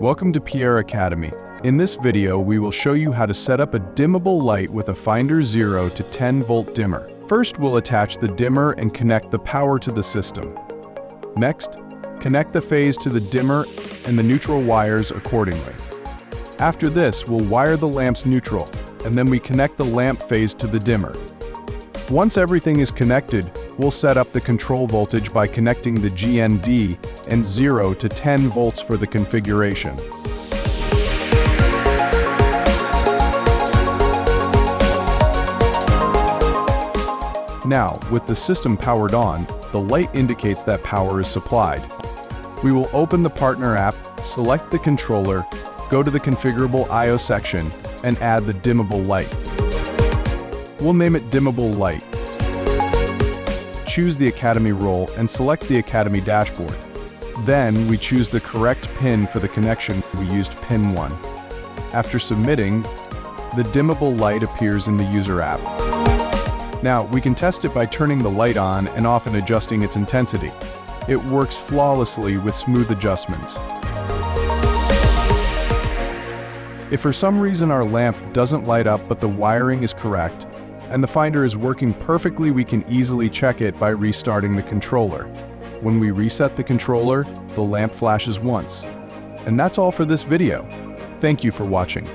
Welcome to PIERRE Academy. In this video, we will show you how to set up a dimmable light with a finder 0 to 10 volt dimmer. First, we'll attach the dimmer and connect the power to the system. Next, connect the phase to the dimmer and the neutral wires accordingly. After this, we'll wire the lamp's neutral, and then we connect the lamp phase to the dimmer. Once everything is connected, we'll set up the control voltage by connecting the GND and 0 to 10 volts for the configuration. Now, with the system powered on, the light indicates that power is supplied. We will open the partner app, select the controller, go to the configurable I/O section, and add the dimmable light. We'll name it Dimmable Light. Choose the Academy role and select the Academy dashboard. Then we choose the correct pin for the connection. We used pin 1. After submitting, the dimmable light appears in the user app. Now, we can test it by turning the light on and off and adjusting its intensity. It works flawlessly with smooth adjustments. If for some reason our lamp doesn't light up but the wiring is correct, and the finder is working perfectly, we can easily check it by restarting the controller. When we reset the controller, the lamp flashes once. And that's all for this video. Thank you for watching.